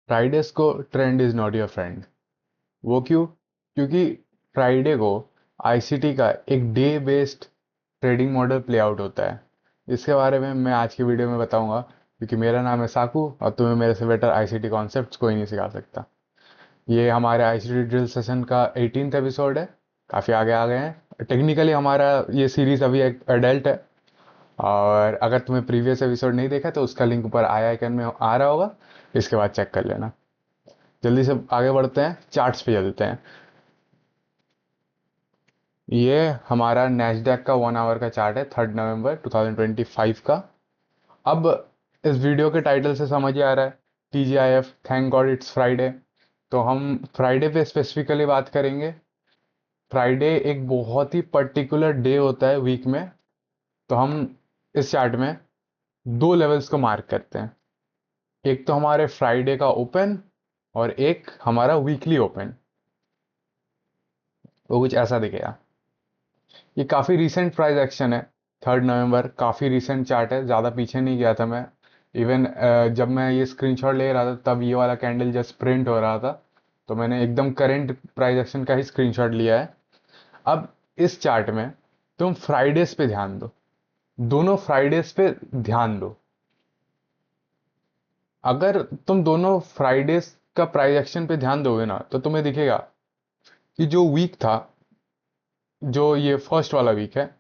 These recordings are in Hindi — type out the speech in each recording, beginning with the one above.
फ्राइडेज को trend is not your friend. वो क्यों? क्योंकि फ्राइडे को आईसीटी का एक day based trading model play out होता है। इसके बारे में मैं आज की वीडियो में बताऊंगा, क्योंकि मेरा नाम है साकू और तुम्हें मेरे से बेटर आईसीटी कॉन्सेप्ट्स कोई नहीं सिखा सकता। ये हमारे आईसीटी ड्रिल सेशन का 18th एपिसोड है। काफ़ी आगे आ गए हैं। टेक्निकली हमारा ये सीरीज अभी एक एडल्ट है, और अगर तुम्हें प्रीवियस एपिसोड नहीं देखा तो उसका लिंक ऊपर आई आइकन में आ रहा होगा, इसके बाद चेक कर लेना। जल्दी से आगे बढ़ते हैं, चार्ट्स पे चलते हैं। ये हमारा नैस्डैक का 1 आवर का चार्ट है, 3 नवंबर 2025 का। अब इस वीडियो के टाइटल से समझ ही आ रहा है, TGIF, thank God it's Friday. तो हम फ्राइडे पे स्पेसिफिकली बात करेंगे। फ्राइडे एक बहुत ही पर्टिकुलर डे होता है वीक में। तो हम इस चार्ट में दो लेवल्स को मार्क करते हैं। एक तो हमारे फ्राइडे का ओपन, और एक हमारा वीकली ओपन। वो कुछ ऐसा दिखेगा। ये काफ़ी रीसेंट प्राइस एक्शन है। 3 नवंबर काफ़ी रीसेंट चार्ट है, ज़्यादा पीछे नहीं गया था मैं। इवन जब मैं ये स्क्रीनशॉट ले रहा था तब ये वाला कैंडल जस्ट प्रिंट हो रहा था, तो मैंने एकदम करंट प्राइस एक्शन का ही स्क्रीनशॉट लिया है। अब इस चार्ट में तुम फ्राइडेज पे ध्यान दो, दोनों फ्राइडेज पे ध्यान दो। अगर तुम दोनों फ्राइडेज का प्राइस एक्शन पे ध्यान दोगे ना, तो तुम्हें दिखेगा कि जो वीक था, जो ये फर्स्ट वाला वीक है,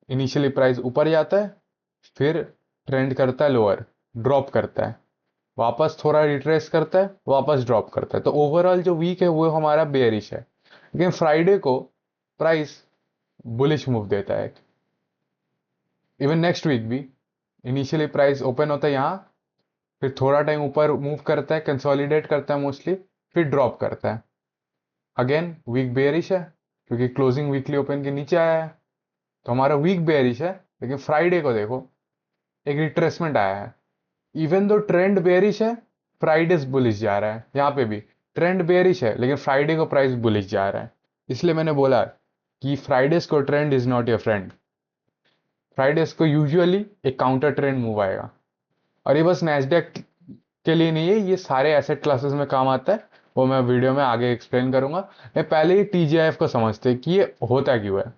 इनिशियली प्राइस ऊपर जाता है, फिर ट्रेंड करता है लोअर, ड्रॉप करता है, वापस थोड़ा रिट्रेस करता है, वापस ड्रॉप करता है। तो ओवरऑल जो वीक है वो हमारा बेयरिश है। लेकिन फ्राइडे को प्राइस बुलिश मूव देता है। इवन नेक्स्ट वीक भी इनिशियली प्राइस ओपन होता है यहाँ, फिर थोड़ा टाइम ऊपर मूव करता है, कंसोलिडेट करता है मोस्टली, फिर ड्रॉप करता है। अगेन वीक बेयरिश है, क्योंकि क्लोजिंग वीकली ओपन के नीचे आया है। तो हमारा वीक बेयरिश है। लेकिन फ्राइडे को देखो, एक रिट्रेसमेंट आया है। इवन दो ट्रेंड बेयरिश है, फ्राइडे बुलिश जा रहा है। यहाँ पे भी ट्रेंड बेयरिश है, लेकिन फ्राइडे को प्राइस बुलिश जा रहा है। इसलिए मैंने बोला कि फ्राइडेज को trend is not your friend. Fridays को यूजुअली एक काउंटर ट्रेंड मूव आएगा। और ये बस नैस्डैक के लिए नहीं है, ये सारे एसेट क्लासेस में काम आता है। वो मैं वीडियो में आगे एक्सप्लेन करूंगा। मैं पहले ही TGIF को समझते हैं कि ये होता क्यों है।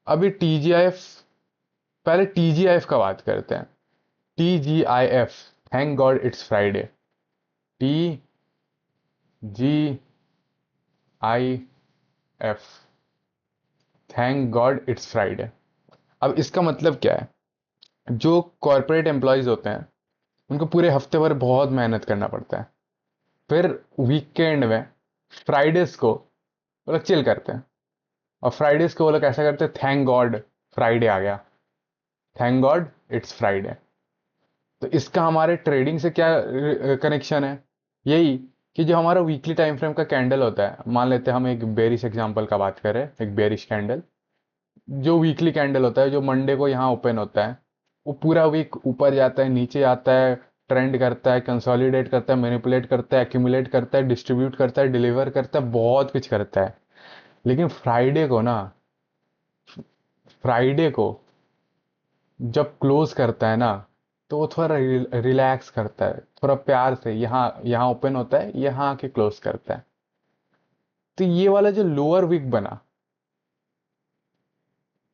अभी TGIF, पहले TGIF का बात करते हैं। TGIF, thank God it's Friday. TGIF, thank God it's Friday. अब इसका मतलब क्या है? जो कॉरपोरेट एम्प्लॉयज होते हैं, उनको पूरे हफ्ते भर बहुत मेहनत करना पड़ता है। फिर वीकेंड में फ्राइडेज को वो लोग चिल करते हैं। और फ्राइडेज को वो लोग ऐसा करते हैं, थैंक गॉड फ्राइडे आ गया, थैंक गॉड इट्स फ्राइडे। तो इसका हमारे ट्रेडिंग से क्या कनेक्शन है? यही कि जो हमारा वीकली टाइम फ्रेम का कैंडल होता है, मान लेते हैं हम एक बेरिश एग्जांपल का बात करें, एक बेरिश कैंडल। जो वीकली कैंडल होता है, जो मंडे को यहाँ ओपन होता है, वो पूरा वीक ऊपर जाता है, नीचे आता है, ट्रेंड करता है, कंसोलिडेट करता है, मैनिपुलेट करता है, एक्यूमुलेट करता है, डिस्ट्रीब्यूट करता है, डिलीवर करता है, बहुत कुछ करता है। लेकिन फ्राइडे को ना, फ्राइडे को जब क्लोज करता है ना, तो वो थोड़ा रिलैक्स करता है, थोड़ा प्यार से यहाँ यहाँ ओपन होता है, यहाँ आके क्लोज करता है। तो ये वाला जो लोअर वीक बना,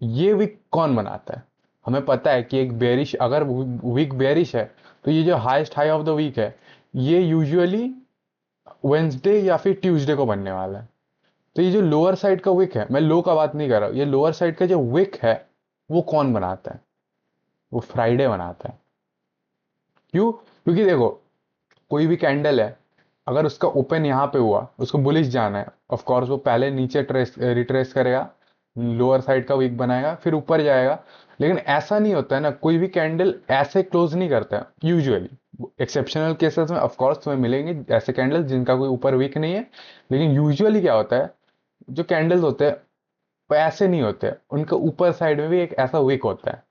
ये वीक कौन बनाता है? हमें पता है कि एक बेरिश, अगर वीक बेरिश है, तो ये जो highest high of the week है, ये यूजुअली वेंसडे या फिर ट्यूसडे को बनने वाला है। तो ये जो लोअर साइड का विक है, मैं लो का बात नहीं कर रहा हूं, ये लोअर साइड का जो विक है, वो कौन बनाता है? वो फ्राइडे बनाता है। क्यों? क्योंकि देखो, कोई भी कैंडल है, अगर उसका ओपन यहाँ पे हुआ, उसको बुलिश जाना है, ऑफ कोर्स वो पहले नीचे ट्रेस रिट्रेस करेगा, लोअर साइड का वीक बनाएगा, फिर ऊपर जाएगा। लेकिन ऐसा नहीं होता है ना, कोई भी कैंडल ऐसे क्लोज नहीं करता है यूजुअली। एक्सेप्शनल केसेस में ऑफ कोर्स तुम्हें मिलेंगे ऐसे कैंडल जिनका कोई ऊपर वीक नहीं है। लेकिन यूजुअली क्या होता है, जो कैंडल्स होते हैं वो ऐसे नहीं होते, उनका ऊपर साइड में भी एक ऐसा वीक होता है।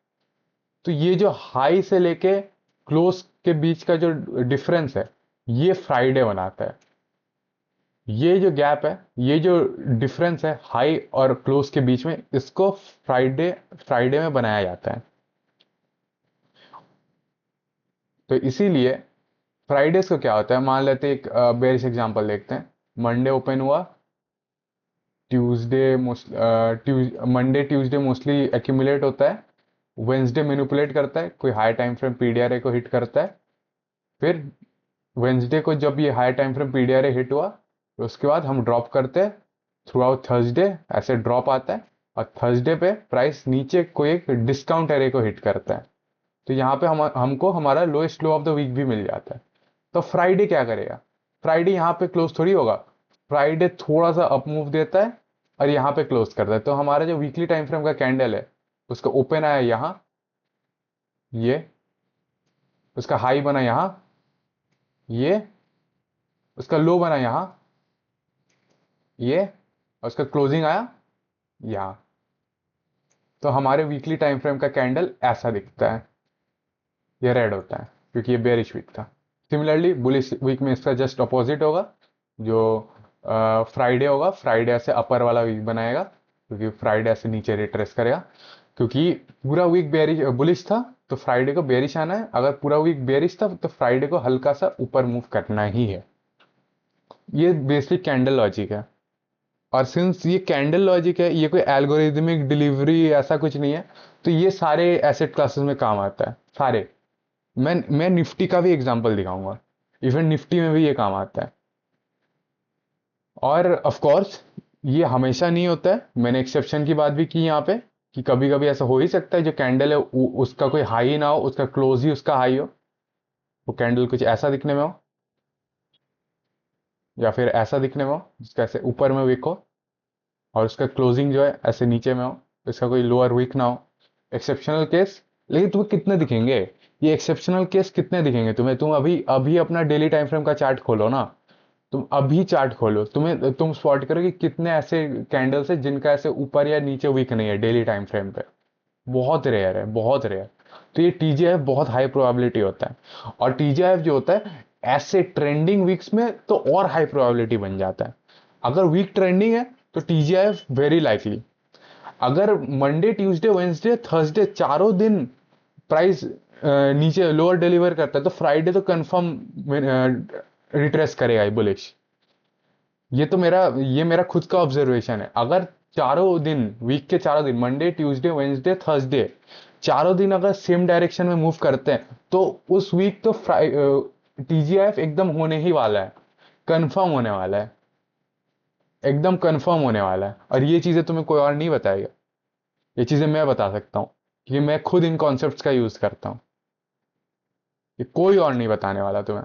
तो ये जो हाई से लेके क्लोज के बीच का जो डिफरेंस है, ये फ्राइडे बनाता है। ये जो गैप है, ये जो डिफरेंस है हाई और क्लोज के बीच में, इसको फ्राइडे फ्राइडे में बनाया जाता है। तो इसीलिए फ्राइडेज को क्या होता है, मान लेते हैं एक बेरिश एग्जांपल देखते हैं। मंडे ओपन हुआ, मंडे ट्यूसडे मोस्टली एक्यूमुलेट होता है, वेंसडे मैनिपुलेट करता है, कोई हाई टाइम फ्रेम पीडीआरए को हिट करता है, फिर वेंसडे को जब ये हाई टाइम फ्रेम पीडीआरए हिट हुआ, तो उसके बाद हम ड्रॉप करते हैं थ्रू आउट थर्सडे, ऐसे ड्रॉप आता है, और थर्सडे पे प्राइस नीचे कोई एक डिस्काउंट एरे को हिट करता है, तो यहाँ पे हमको हमारा lowest low of the week भी मिल जाता है। तो फ्राइडे क्या करेगा, फ्राइडे यहाँ पे क्लोज थोड़ी होगा, फ्राइडे थोड़ा सा अप मूव देता है और यहाँ पे क्लोज करता है, तो हमारा जो वीकली टाइम फ्रेम का कैंडल है उसका ओपन आया यहाँ, ये उसका हाई बना यहाँ, ये उसका लो बना यहाँ, ये और उसका क्लोजिंग आया यहाँ। तो हमारे वीकली टाइम फ्रेम का कैंडल ऐसा दिखता है, ये रेड होता है क्योंकि ये बेरिश वीक था। सिमिलरली बुलिश वीक में इसका जस्ट अपोजिट होगा, जो फ्राइडे होगा, फ्राइडे ऐसे अपर वाला वीक बनाएगा क्योंकि फ्राइडे ऐसे नीचे रिट्रेस करेगा, क्योंकि पूरा वीक बेरिश बुलिश था तो फ्राइडे को बेरिश आना है, अगर पूरा वीक बेरिश था तो फ्राइडे को हल्का सा ऊपर मूव करना ही है। ये बेसिक कैंडल लॉजिक है। और सिंस ये कैंडल लॉजिक है, ये कोई एल्गोरिदमिक डिलीवरी ऐसा कुछ नहीं है, तो ये सारे एसेट क्लासेस में काम आता है सारे। मैं निफ्टी का भी एग्जांपल दिखाऊंगा, इवन निफ्टी में भी ये काम आता है। और ऑफ कोर्स ये हमेशा नहीं होता है, मैंने एक्सेप्शन की बात भी की यहाँ पे कि कभी कभी ऐसा हो ही सकता है जो कैंडल है उसका कोई हाई ना हो, उसका क्लोज ही उसका हाई हो, वो कैंडल कुछ ऐसा दिखने में हो या फिर ऐसा दिखने में हो जिसका ऐसे ऊपर में विक हो और उसका क्लोजिंग जो है ऐसे नीचे में हो, इसका कोई लोअर विक ना हो। एक्सेप्शनल केस, लेकिन तुम्हें कितने दिखेंगे ये एक्सेप्शनल केस, कितने दिखेंगे तुम्हें? तुम अभी अभी अपना डेली टाइम फ्रेम का चार्ट खोलो ना, तुम अभी चार्ट खोलो, तुम स्पॉट करो कि कितने ऐसे कैंडल्स है जिनका ऐसे ऊपर या नीचे वीक नहीं है डेली टाइम फ्रेम पे। बहुत रेयर है, बहुत रेयर। तो ये टीजीएफ बहुत हाई प्रोबेबिलिटी होता है, और टीजीएफ जो होता है ऐसे ट्रेंडिंग वीक्स में तो और हाई प्रोबेबिलिटी बन जाता है। अगर वीक ट्रेंडिंग है तो टीजीएफ वेरी लाइकली। अगर मंडे ट्यूसडे वेंसडे थर्सडे चारों दिन प्राइस नीचे लोअर डिलीवर करता है तो फ्राइडे तो कंफर्म रिट्रेस करेगा ही बुलिश। ये मेरा खुद का ऑब्जर्वेशन है। अगर चारों दिन, वीक के चारों दिन, मंडे ट्यूसडे वेंसडे थर्सडे, चारों दिन अगर सेम डायरेक्शन में मूव करते हैं तो उस वीक तो टीजीआईएफ एकदम होने ही वाला है, कंफर्म होने वाला है, एकदम कंफर्म होने वाला है। और ये चीजें तुम्हें कोई और नहीं बताएगा, ये चीजें मैं बता सकता हूँ क्योंकि मैं खुद इन कॉन्सेप्ट्स का यूज करता हूँ, ये कोई और नहीं बताने वाला तुम्हें।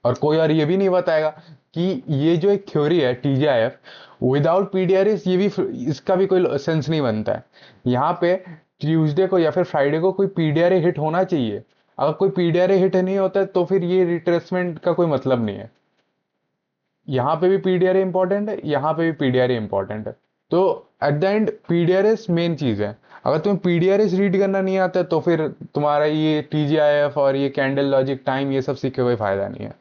और कोई और ये भी नहीं बताएगा कि ये जो एक थ्योरी है टीजीआईएफ विदाउट पीडीआरएस, ये भी इसका भी कोई सेंस नहीं बनता है। यहाँ पे ट्यूसडे को या फिर फ्राइडे को कोई पीडीआरए हिट होना चाहिए, अगर कोई पीडीआरए हिट नहीं होता है तो फिर ये रिट्रेसमेंट का कोई मतलब नहीं है। यहाँ पे भी पीडीआरए इंपॉर्टेंट है, यहाँ पे भी पीडीआरए इंपॉर्टेंट है। तो एट द एंड पीडीआरएस मेन चीज है। अगर तुम्हें पीडीआरएस रीड करना नहीं आता तो फिर तुम्हारा ये टीजीआईएफ और ये कैंडल लॉजिक टाइम ये सब सीख के कोई फायदा नहीं है।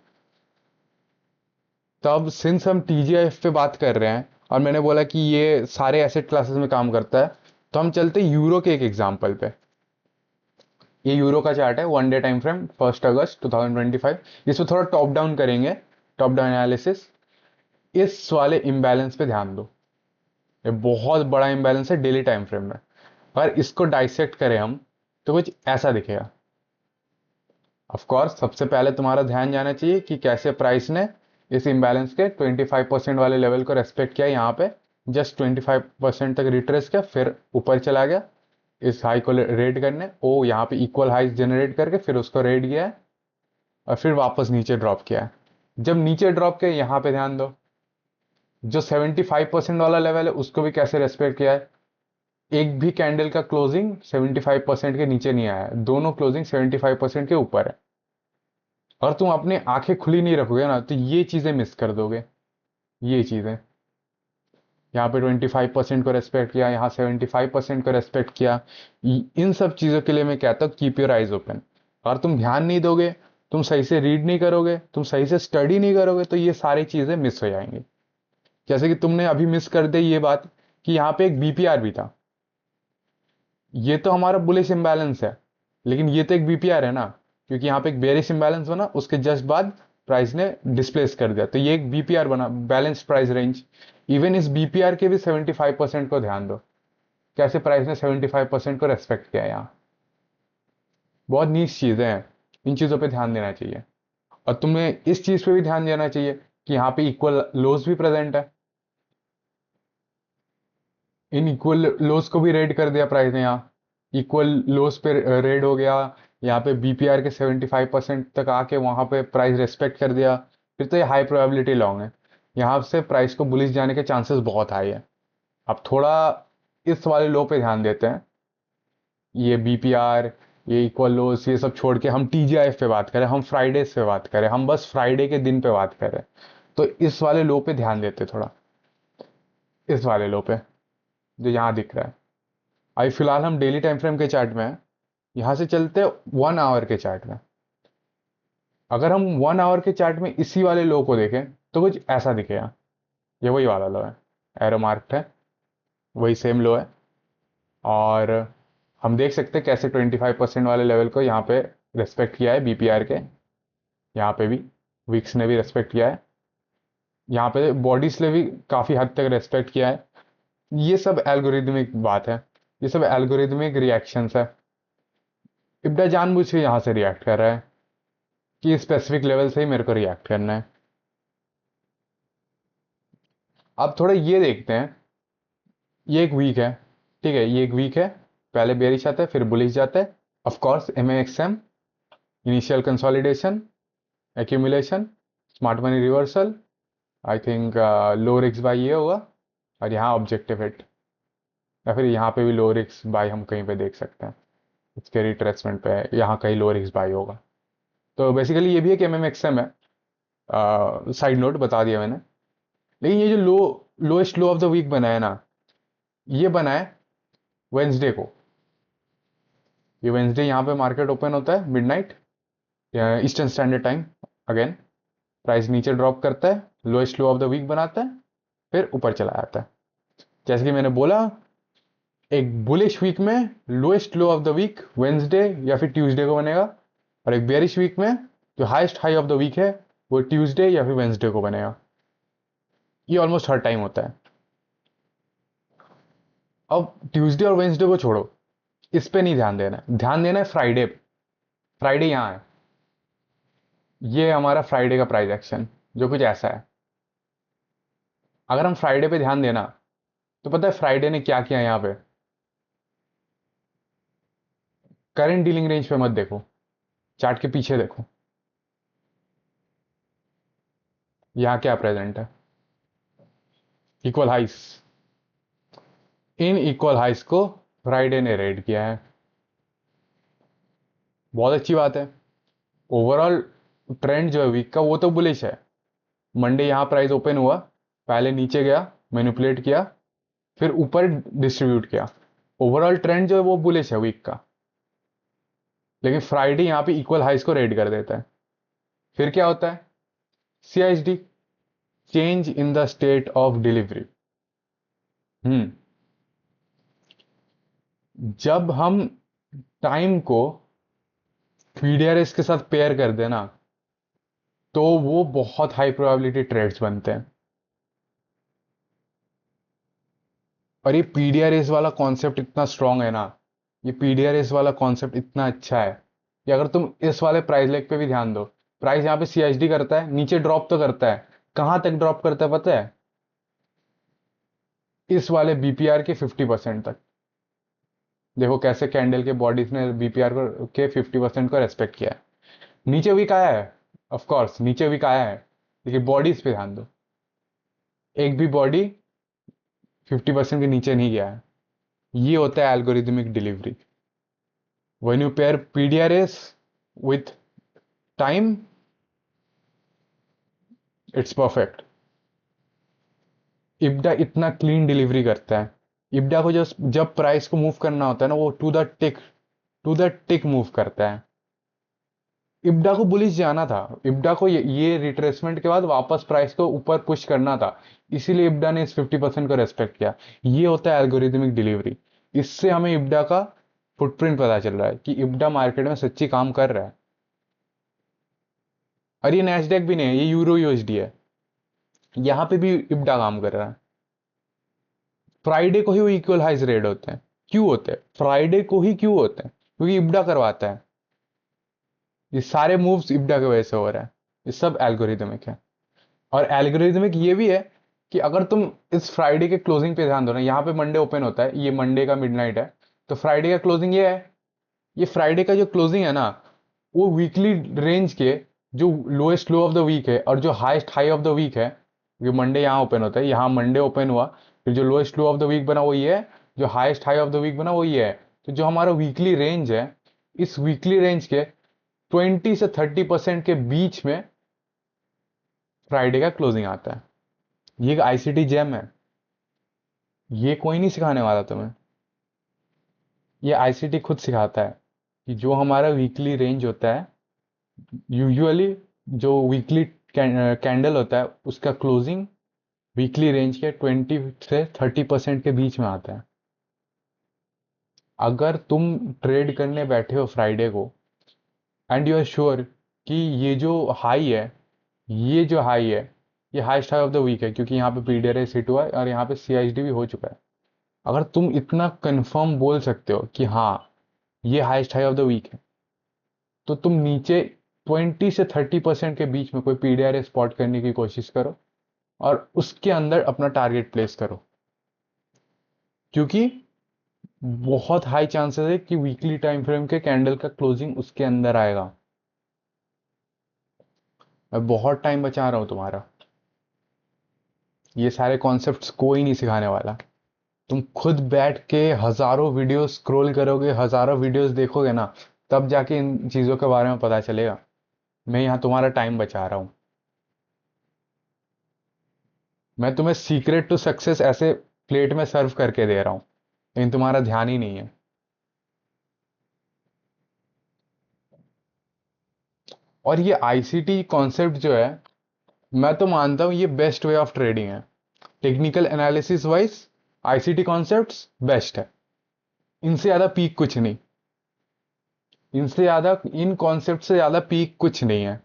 तो अब सिंस हम टीजीआईएफ पे बात कर रहे हैं और मैंने बोला कि ये सारे एसेट क्लासेस में काम करता है, तो हम चलते हैं यूरो के एक एग्जांपल पे। ये यूरो का चार्ट है, 1 डे टाइम फ्रेम, 1 अगस्त 2025। इसमें थोड़ा टॉप डाउन करेंगे, टॉप डाउन एनालिसिस। इस वाले इम्बैलेंस पे ध्यान दो, ये बहुत बड़ा इम्बैलेंस है डेली टाइम फ्रेम में। अगर इसको डाइसेक्ट करें हम तो कुछ ऐसा दिखेगा। ऑफ कोर्स सबसे पहले तुम्हारा ध्यान जाना चाहिए कि कैसे प्राइस ने इस इम्बैलेंस के 25% वाले लेवल को रेस्पेक्ट किया, यहाँ पे जस्ट 25% तक रिट्रेस किया, फिर ऊपर चला गया इस हाई को रेड करने, ओ यहाँ पे इक्वल हाई जनरेट करके फिर उसको रेड किया है और फिर वापस नीचे ड्रॉप किया है। जब नीचे ड्रॉप किया यहाँ पे ध्यान दो, जो 75% वाला लेवल है उसको भी कैसे रेस्पेक्ट किया है। एक भी कैंडल का क्लोजिंग 75% के नीचे नहीं आया है, दोनों क्लोजिंग 75% के ऊपर है। और तुम अपने आंखें खुली नहीं रखोगे ना तो ये चीजें मिस कर दोगे। ये चीजें यहाँ पे 25% को रेस्पेक्ट किया, यहाँ 75% को रेस्पेक्ट किया, इन सब चीजों के लिए मैं कहता हूँ कीप योर आइज ओपन। और तुम ध्यान नहीं दोगे, तुम सही से रीड नहीं करोगे, तुम सही से स्टडी नहीं करोगे तो ये सारी चीजें मिस हो जाएंगी। जैसे कि तुमने अभी मिस कर दी ये बात कि यहाँ पे एक बीपीआर भी था। ये तो हमारा बुलिश इंबैलेंस है, लेकिन ये तो एक बीपीआर है ना, क्योंकि यहाँ पे एक बेरिश इंबैलेंस बना, उसके जस्ट बाद प्राइस ने डिस्प्लेस कर दिया, तो ये एक बीपीआर बना, बैलेंस्ड प्राइस रेंज। इवन इस बीपीआर के भी 75% को ध्यान दो, कैसे प्राइस ने 75% को रेस्पेक्ट किया है यहाँ। बहुत नीच चीजें हैं, इन चीजों पे ध्यान देना चाहिए। और तुम्हें इस चीज पे भी ध्यान देना चाहिए कि यहाँ पे इक्वल लोज भी प्रेजेंट है, इन इक्वल लोज को भी रेड कर दिया प्राइस ने यहाँ। इक्वल लोज पे रेड हो गया, यहाँ पे बीपीआर के 75% तक आके वहां पे प्राइस रेस्पेक्ट कर दिया, फिर तो ये हाई प्रोबेबिलिटी लॉन्ग है, यहाँ से प्राइस को बुलिश जाने के चांसेस बहुत हाई है। अब थोड़ा इस वाले लो पे ध्यान देते हैं, ये बीपीआर, ये इक्वल लोस, ये सब छोड़ के हम टीजीआईएफ पे बात करें, हम फ्राइडेज पे बात करें, हम बस फ्राइडे के दिन पे बात करें, तो इस वाले लो पे ध्यान देते थोड़ा, इस वाले लो पे जो यहाँ दिख रहा है। अभी फिलहाल हम डेली टाइम फ्रेम के चार्ट में हैं, यहाँ से चलते 1 आवर के चार्ट में। अगर हम 1 आवर के चार्ट में इसी वाले लो को देखें तो कुछ ऐसा दिखेगा, ये वही वाला लो है, एरो मार्क्ड है, वही सेम लो है। और हम देख सकते हैं कैसे 25% वाले लेवल को यहाँ पे रेस्पेक्ट किया है बीपीआर के, यहाँ पे भी विक्स ने भी रेस्पेक्ट किया है, यहाँ पे बॉडीज ने भी काफी हद तक रेस्पेक्ट किया है। ये सब एल्गोरिदमिक बात है, ये सब एल्गोरिदमिक रिएक्शंस है। इब्डा जानबूझ के यहाँ से रिएक्ट कर रहा है कि स्पेसिफिक लेवल से ही मेरे को रिएक्ट करना है। अब थोड़ा ये देखते हैं, ये एक वीक है, ठीक है, ये एक वीक है, पहले बेरिश आता है फिर बुलिश जाता है। Of course MXM, initial consolidation, accumulation, smart money reversal, I think low risk buy ये होगा, और यहाँ ऑब्जेक्टिव हिट, या फिर यहाँ पे भी लो रिस्क बाय हम कहीं पे देख सकते हैं, इसके रिट्रेसमेंट पे यहाँ कहीं लो रिस्क बाय होगा। तो बेसिकली ये भी एक एमएक्सएम है, साइड नोट बता दिया मैंने। लेकिन ये जो lowest low of the week बना है ना, ये बना है वेंसडे को। ये वेंसडे यहाँ पे मार्केट ओपन होता है midnight eastern standard time, again price नीचे ड्रॉप करता है, lowest low of the week बनाता है, फिर ऊपर चला जाता है। जैसे कि मैंने बोला, एक बुलिश वीक में lowest low of the week Wednesday या फिर ट्यूसडे को बनेगा, और एक बेरिश वीक में जो highest high of the week है वो ट्यूसडे या फिर वेंसडे को बनेगा। ये ऑलमोस्ट हर टाइम होता है। अब ट्यूसडे और वेंसडे को छोड़ो, इस पे नहीं ध्यान देना है, ध्यान देना है फ्राइडे पे। फ्राइडे यहाँ है, ये हमारा फ्राइडे का प्राइस एक्शन जो कुछ ऐसा है। अगर हम फ्राइडे पे ध्यान देना, तो पता है फ्राइडे ने क्या किया यहाँ पे। करंट डीलिंग रेंज पे मत देखो, चार्ट के पीछे देखो, यहाँ क्या प्रेजेंट है, इक्वल हाइस। इन इक्वल हाइस को फ्राइडे ने रेड किया है, बहुत अच्छी बात है। ओवरऑल ट्रेंड जो है वीक का वो तो बुलिश है। मंडे यहाँ प्राइस ओपन हुआ, पहले नीचे गया, मैनिपुलेट किया, फिर ऊपर डिस्ट्रीब्यूट किया। ओवरऑल ट्रेंड जो है वो बुलिश है वीक का। लेकिन फ्राइडे यहाँ पे इक्वल हाइस को रेड कर देता है, फिर क्या होता है, CISD, change in the state of delivery. Hmm जब हम टाइम को पीडीआरएस के साथ पेयर कर देना, तो वो बहुत हाई प्रोबेबिलिटी ट्रेड्स बनते हैं। और ये पीडीआरएस वाला कॉन्सेप्ट इतना स्ट्रांग है ना, ये पीडीआरएस वाला कॉन्सेप्ट इतना अच्छा है कि अगर तुम इस वाले प्राइस लेग पे भी ध्यान दो, प्राइस यहाँ पे सीएचडी करता है, नीचे ड्रॉप तो करता है, कहां तक ड्रॉप करता है पता है, इस वाले बीपीआर के 50% तक। देखो कैसे कैंडल के बॉडीज ने बीपीआर को के 50% को रेस्पेक्ट किया है। नीचे वीक आया है, ऑफ कोर्स नीचे वीक आया है, लेकिन बॉडीज पे ध्यान दो, एक भी बॉडी 50% के नीचे नहीं गया है। ये होता है algorithmic delivery. When you pair PDRS with time, it's perfect. इब्डा इतना क्लीन डिलीवरी करता है। इब्डा को जब प्राइस को मूव करना होता है ना, वो टू द टिक मूव करता है। इब्डा को बुलिश जाना था, इब्डा को ये रिट्रेसमेंट के बाद वापस प्राइस को ऊपर पुश करना था, इसीलिए इब्डा ने इस 50% को रेस्पेक्ट किया। ये होता है एल्गोरिदमिक डिलीवरी। इससे हमें इब्डा का फुटप्रिंट पता चल रहा है कि इब्डा मार्केट में सच्ची काम कर रहा है। और ये नैस्डैक भी नहीं है, ये यूरो यूएसडी है। यहाँ पे भी इब्डा काम कर रहा है। फ्राइडे को ही वो इक्वल हाइज रेट होते हैं। क्यों होते हैं फ्राइडे को ही, क्यों होते हैं? क्योंकि इब्डा करवाता है। ये सारे मूव्स इब्डा की वजह से हो रहा है। ये सब एल्गोरिदमिक है। और एल्गोरिदमिक ये भी है कि अगर तुम इस फ्राइडे के क्लोजिंग पे ध्यान दो ना, यहाँ पे मंडे ओपन होता है, ये मंडे का मिडनाइट है, तो फ्राइडे का क्लोजिंग ये है। ये फ्राइडे का जो क्लोजिंग है ना, वो वीकली रेंज के जो lowest low of the week है और जो highest high of the week है, ये मंडे यहाँ ओपन होता है, यहाँ मंडे ओपन हुआ, फिर जो lowest low of the week बना वो ये है, जो highest high of the week बना वो ये है। तो जो हमारा वीकली रेंज है, इस वीकली रेंज के 20 से 30% के बीच में फ्राइडे का क्लोजिंग आता है। ये एक आईसीटी जेम है। ये कोई नहीं सिखाने वाला तुम्हें। ये आईसीटी खुद सिखाता है कि जो हमारा वीकली रेंज होता है, यूजुअली जो वीकली कैंडल होता है उसका क्लोजिंग वीकली रेंज के 20 से 30% के बीच में आता है। अगर तुम ट्रेड करने बैठे हो फ्राइडे को एंड यू आर श्योर कि ये जो हाई है, ये जो हाई है, ये highest high of the week है, क्योंकि यहाँ पे पीडीआरएस हिट हुआ है और यहाँ पे सीआईएसडी भी हो चुका है। अगर तुम इतना कंफर्म बोल सकते हो कि हाँ ये highest high of the week है, तो तुम नीचे 20 से 30% के बीच में कोई पीडीआरएस स्पॉट करने की कोशिश करो और उसके अंदर अपना टारगेट प्लेस करो। क्योंकि बहुत हाई चांसेस है कि वीकली टाइम फ्रेम के कैंडल का क्लोजिंग उसके अंदर आएगा। मैं बहुत टाइम बचा रहा हूं तुम्हारा। ये सारे कॉन्सेप्ट्स कोई नहीं सिखाने वाला। तुम खुद बैठ के हजारों वीडियोस स्क्रॉल करोगे, हजारों वीडियोस देखोगे ना, तब जाके इन चीजों के बारे में पता चलेगा। मैं यहाँ तुम्हारा टाइम बचा रहा हूं। मैं तुम्हें सीक्रेट टू सक्सेस ऐसे प्लेट में सर्व करके दे रहा हूं, लेकिन तुम्हारा ध्यान ही नहीं है। और ये आईसीटी कॉन्सेप्ट जो है, मैं तो मानता हूं ये बेस्ट वे ऑफ ट्रेडिंग है। Technical analysis wise ICT concepts best है। इनसे ज्यादा पीक कुछ नहीं। इनसे ज्यादा, इन कॉन्सेप्ट से ज्यादा पीक कुछ नहीं है।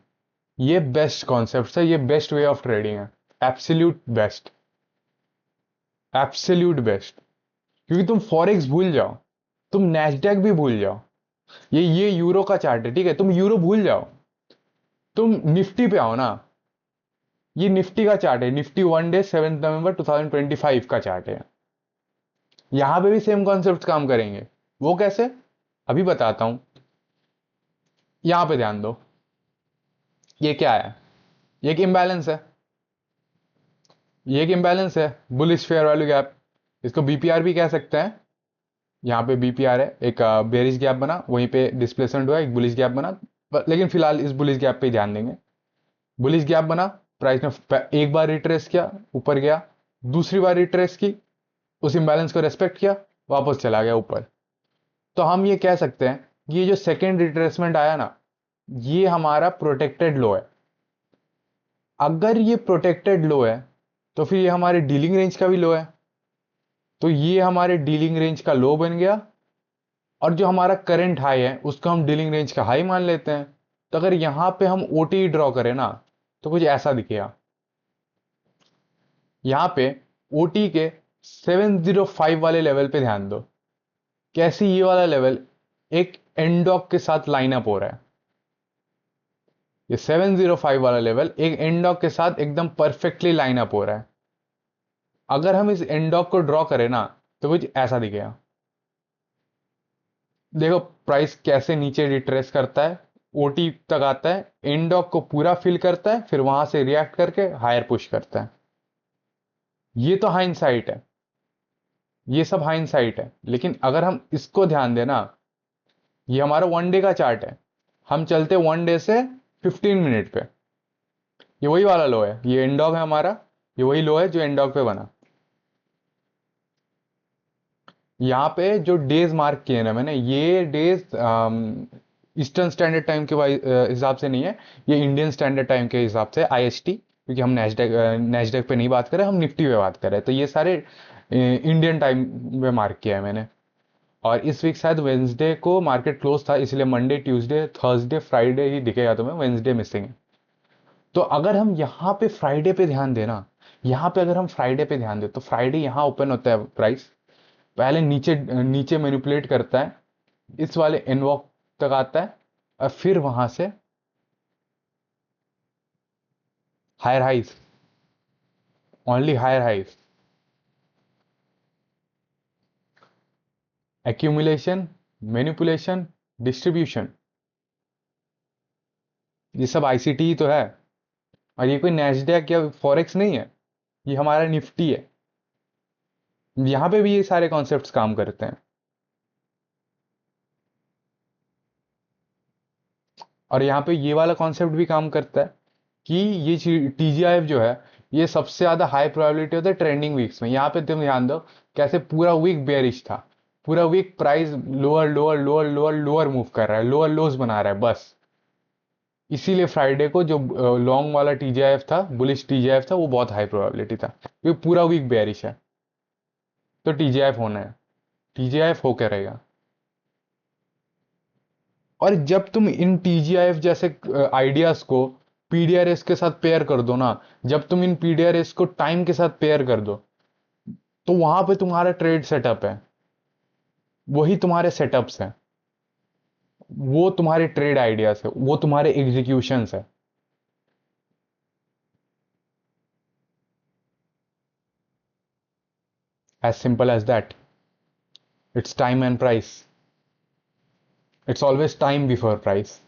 ये बेस्ट कॉन्सेप्ट है, ये बेस्ट वे ऑफ ट्रेडिंग है। Absolute best. Absolute best. क्योंकि तुम फॉरेक्स भूल जाओ, तुम नैस्डैक भी भूल जाओ, ये यूरो का चार्ट है, ठीक है, तुम यूरो भूल जाओ, तुम निफ्टी पे आओ ना। ये निफ्टी का चार्ट है, निफ्टी 1 डे 7 नवंबर 2025 का चार्ट है। यहां पे भी सेम कॉन्सेप्ट काम करेंगे। वो कैसे, अभी बताता हूं। यहां पे ध्यान दो। ये क्या है? ये एक इम्बैलेंस है। ये एक इम्बैलेंस है, बुलिश फेयर वैल्यू गैप। इसको बीपीआर भी कह सकते हैं। यहाँ पे बीपीआर है, एक बेरिश गैप बना, वहीं पे डिस्प्लेसमेंट हुआ, एक बुलिश गैप बना। लेकिन फिलहाल इस बुलिश गैप पे ही ध्यान देंगे। बुलिश गैप बना, प्राइस ने एक बार रिट्रेस किया, ऊपर गया, दूसरी बार रिट्रेस की, उस इंबैलेंस को रेस्पेक्ट किया, वापस चला गया ऊपर। तो हम ये कह सकते हैं कि ये जो सेकेंड रिट्रेसमेंट आया ना, ये हमारा प्रोटेक्टेड लो है। अगर ये प्रोटेक्टेड लो है, तो फिर ये हमारे डीलिंग रेंज का भी लो है। तो ये हमारे डीलिंग रेंज का लो बन गया, और जो हमारा करंट हाई है उसको हम डीलिंग रेंज का हाई मान लेते हैं। तो अगर यहां पे हम ओटी ड्रॉ करें ना, तो कुछ ऐसा दिखेगा। यहां पे ओटी के 705 वाले लेवल पे ध्यान दो। कैसी ये वाला लेवल एक एंडॉक के साथ लाइन अप हो रहा है। ये 705 वाला लेवल एक एंडॉक के साथ एकदम परफेक्टली लाइन अप हो रहा है। अगर हम इस एंडॉक को ड्रॉ करें ना, तो कुछ ऐसा दिखेगा। देखो प्राइस कैसे नीचे रिट्रेस करता है, ओटी तक आता है, एंडॉक को पूरा फिल करता है, फिर वहां से रिएक्ट करके हायर पुश करता है। ये तो हाइंडसाइट है। ये सब हाइंडसाइट है, लेकिन अगर हम इसको ध्यान देना, ये हमारा 1 डे का चार्ट है। हम चलते 1 डे से 15 मिनट पे। ये वही वाला लो है, ये एंडॉग है हमारा। ये वही लो है जो एंडॉग पे बना। यहाँ पे जो डेज मार्क किए ना मैंने, ये डेज ईस्टर्न स्टैंडर्ड टाइम के हिसाब से नहीं है, ये इंडियन स्टैंडर्ड टाइम के हिसाब से आईएसटी। क्योंकि हम नेस्डेक पे नहीं बात कर रहे, हम निफ्टी पे बात कर रहे हैं, तो ये सारे इंडियन टाइम में मार्क किया है मैंने। और इस वीक शायद वेंसडे को मार्केट क्लोज था, इसलिए मंडे ट्यूसडे थर्सडे फ्राइडे ही दिखेगा तुम्हें, वेंसडे मिसिंग है। तो अगर हम यहाँ पे फ्राइडे पे ध्यान देना, यहाँ पे अगर हम फ्राइडे पे ध्यान दे तो फ्राइडे यहाँ ओपन होता है प्राइस, पहले नीचे नीचे मैनिपुलेट करता है, इस वाले इनवॉक तक आता है, और फिर वहां से higher highs, only higher highs, accumulation, manipulation, distribution, ये सब आईसीटी ही तो है। और ये कोई नैस्डैक या फॉरेक्स नहीं है, ये हमारा निफ्टी है। यहां पे भी ये सारे कॉन्सेप्ट्स काम करते हैं। और यहाँ पे ये वाला कॉन्सेप्ट भी काम करता है कि ये टीजीआईएफ जो है, ये सबसे ज्यादा हाई प्रोबेबिलिटी होता है ट्रेंडिंग वीक्स में। यहाँ पे तुम ध्यान दो कैसे पूरा वीक बेयरिश था, पूरा week price lower lower lower lower lower move कर रहा है, लोअर लोज बना रहा है बस। इसीलिए फ्राइडे को जो लॉन्ग वाला टीजीआईएफ था, बुलिश टीजीआईएफ था, वो बहुत हाई प्रोबेबिलिटी था क्योंकि पूरा वीक बेयरिश है। तो टीजीआईएफ होना है, टीजीआईएफ होकर रहेगा। और जब तुम इन टीजीआईएफ जैसे आइडियाज को पीडीआरएस के साथ पेयर कर दो ना, जब तुम इन पीडीआरएस को टाइम के साथ पेयर कर दो, तो वहां पे तुम्हारा ट्रेड सेटअप है, वही तुम्हारे सेटअप्स हैं, वो तुम्हारे ट्रेड आइडियाज है, वो तुम्हारे एग्जीक्यूशंस है। As simple as that. It's time and price, it's always time before price.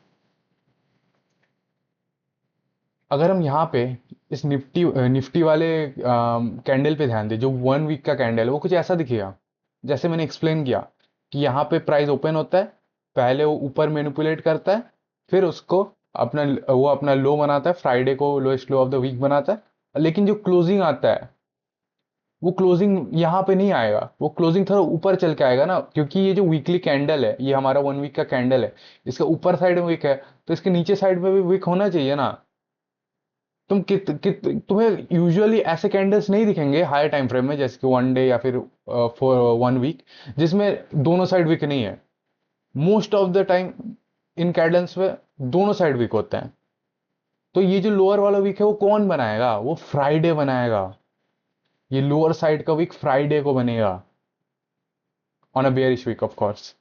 अगर हम यहाँ पे इस निफ्टी निफ्टी वाले कैंडल पे ध्यान दें, जो 1 वीक का कैंडल है, वो कुछ ऐसा दिखेगा जैसे मैंने एक्सप्लेन किया कि यहाँ पे प्राइस ओपन होता है, पहले वो ऊपर मैनिपुलेट करता है, फिर उसको अपना वो अपना लो बनाता है, फ्राइडे को lowest low of the week बनाता है, लेकिन जो क्लोजिंग आता है, वो क्लोजिंग यहाँ पे नहीं आएगा, वो क्लोजिंग थोड़ा ऊपर चल के आएगा ना, क्योंकि ये जो वीकली कैंडल है, ये हमारा 1 वीक का कैंडल है, इसका ऊपर साइड में विक है, तो इसके नीचे साइड में भी विक होना चाहिए ना। तुम्हें यूजुअली ऐसे कैंडल्स नहीं दिखेंगे हायर टाइम फ्रेम में, जैसे कि 1 डे या फिर फॉर 1 वीक, जिसमें दोनों साइड वीक नहीं है। Most of the time in candles में दोनों साइड वीक होते हैं। तो ये जो लोअर वाला वीक है, वो कौन बनाएगा? वो फ्राइडे बनाएगा। ये लोअर साइड का वीक फ्राइडे को बनेगा, on a bearish week of course.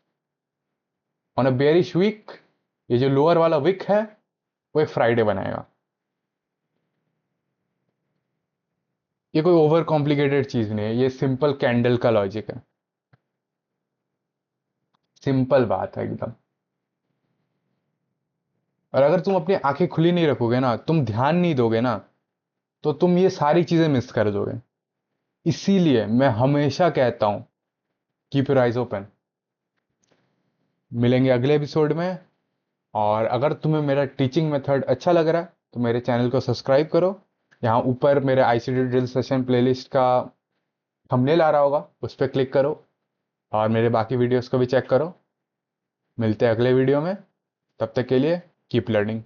On a bearish week ये जो लोअर वाला वीक है, वो एक फ्राइडे बनाएगा। ये कोई ओवर कॉम्प्लिकेटेड चीज नहीं है, ये सिंपल कैंडल का लॉजिक है, सिंपल बात है एकदम। और अगर तुम अपनी आंखें खुली नहीं रखोगे ना, तुम ध्यान नहीं दोगे ना, तो तुम ये सारी चीजें मिस कर दोगे। इसीलिए मैं हमेशा कहता हूं, कीप योर आइज ओपन। मिलेंगे अगले एपिसोड में। और अगर तुम्हें मेरा टीचिंग मेथड अच्छा लग रहा है, तो मेरे चैनल को सब्सक्राइब करो। यहाँ ऊपर मेरे आईसीटी ड्रिल सेशन प्लेलिस्ट का थंबनेल आ रहा होगा, उस पर क्लिक करो, और मेरे बाकी वीडियोस को भी चेक करो। मिलते हैं अगले वीडियो में, तब तक के लिए कीप लर्निंग।